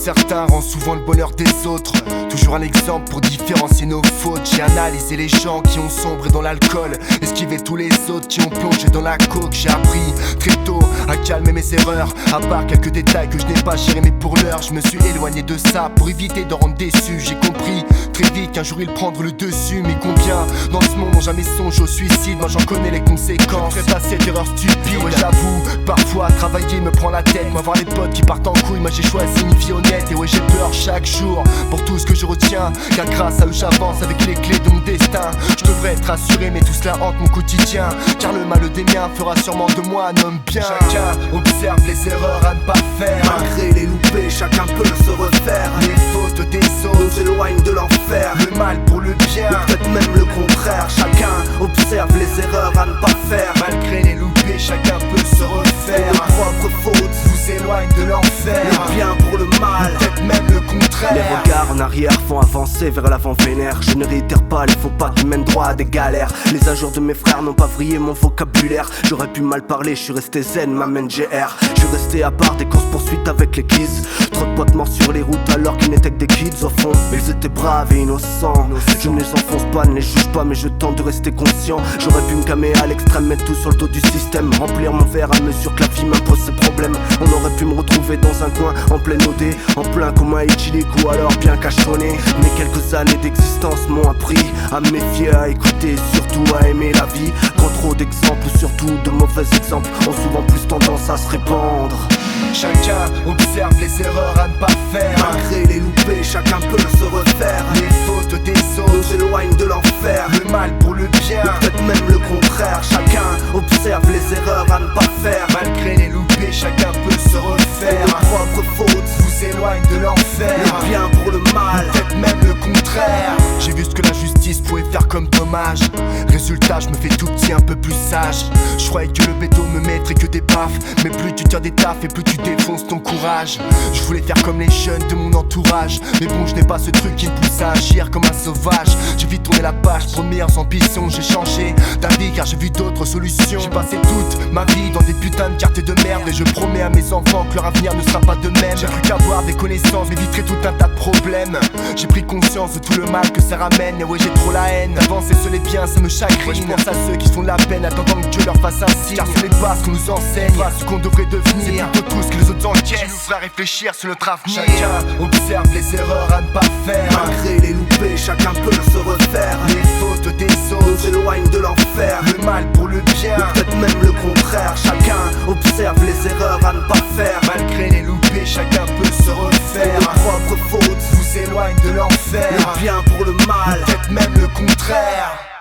certains rend souvent le bonheur des autres. Toujours un exemple pour différencier nos fautes. J'ai analysé les gens qui ont sombré dans l'alcool, esquivé tous les autres qui ont plongé dans la coke. J'ai appris très tôt à calmer mes erreurs, à part quelques détails que je n'ai pas gérés. Mais pour l'heure je me suis éloigné de ça pour éviter de rendre déçu. J'ai compris très vite qu'un jour il prendra le dessus. Mais combien dans ce monde n'ont jamais songé au suicide? Moi j'en connais les conséquences, je ferai pas cette erreur stupide. Ouais, j'avoue, parfois travailler me prend la tête. Moi voir les potes qui partent en couille, moi j'ai choisi une vie honnête. Et ouais, j'ai peur chaque jour pour tout ce que je retiens, car grâce à eux j'avance avec les clés de mon destin. Je devrais être rassuré mais tout cela hante mon quotidien, car le mal des miens fera sûrement de moi un homme bien. Chacun observe les erreurs à ne pas faire. Malgré les loupés, chacun peut se refaire. Les fautes des autres nous éloignent de l'enfer. Le mal pour le bien, ou peut-être même le contraire. Chacun observe les erreurs à ne pas faire. Malgré les loupés, chacun peut se refaire. Vos propres fautes vous éloignent de l'enfer. Le bien pour le mal, peut-être même le contraire. Les regards en arrière font avancer vers l'avant vénère. Je ne réitère pas les faux pas qui mènent droit à des galères. Les injures de mes frères n'ont pas vrillé mon vocabulaire. J'aurais pu mal parler, je suis resté zen, m'amène GR. Je suis resté à part des courses poursuites avec les kids. Trop de potes morts sur les routes alors qu'ils n'étaient que des kids au fond. Ils étaient braves et innocents. Je ne les enfonce pas, ne les juge pas, mais je tente de rester conscient. J'aurais pu me calmer à l'extrême, mettre tout sur le dos du système. Remplir mon verre à mesure que la vie m'impose ses problèmes. On aurait pu me retrouver dans un coin en pleine OD, en plein coma éthylique ou alors bien cachetonné. Mais quelques années d'existence m'ont appris à me méfier, à écouter et surtout à aimer la vie. Quand trop d'exemples ou surtout de mauvais exemples ont souvent plus tendance à se répandre. Chacun observe les erreurs à ne pas faire. Malgré les loupés, chacun peut se refaire. Les fautes des autres nous éloignent de l'enfer. Le mal pour le bien, ou peut-être même le contraire. Chacun observe les erreurs à ne pas faire. Malgré les loupés, chacun peut se refaire. Vos propres fautes vous éloignent de l'enfer. Le bien pour le mal, peut-être même le contraire. J'ai vu ce que la justice pouvait faire comme dommage. Résultat, je me fais tout petit, un peu plus sage. Je croyais que le béton me mettrait que des baffes, mais plus tu tires des taffes et plus tu défonces ton courage. Je voulais faire comme les jeunes de mon entourage, mais bon, je n'ai pas ce truc qui me pousse à agir comme un sauvage. J'ai vite tourné la page, pour de meilleures ambitions. J'ai changé d'avis car j'ai vu d'autres solutions. J'ai passé toute ma vie dans des putains de quartiers de merde, et je promets à mes enfants que leur avenir ne sera pas de même. J'ai plus qu'avoir des connaissances, m'éviterai tout un tas de problèmes. J'ai pris conscience de tout le mal que ça ramène. Et ouais, j'ai trop la haine d'avancer seul et bien, ça me chagrine. Ouais, je pense à ceux qui se font de la peine, attendant que Dieu leur fasse un signe. Car ce n'est pas ce qu'on nous enseigne, pas ce qu'on devrait devenir. C'est plutôt tout ce que les autres encaissent qui nous fera réfléchir sur notre avenir. Chacun observe les erreurs à ne pas faire. Malgré les loupés, chacun peut se refaire. Les fautes des autres nous éloignent de l'enfer. Le mal pour le bien, ou peut-être même le contraire. Chacun observe les erreurs à ne pas faire. Malgré les loupés, chacun peut se refaire. Vos propres fautes vous éloignent de l'enfer. Le bien pour le mal, peut-être même le contraire.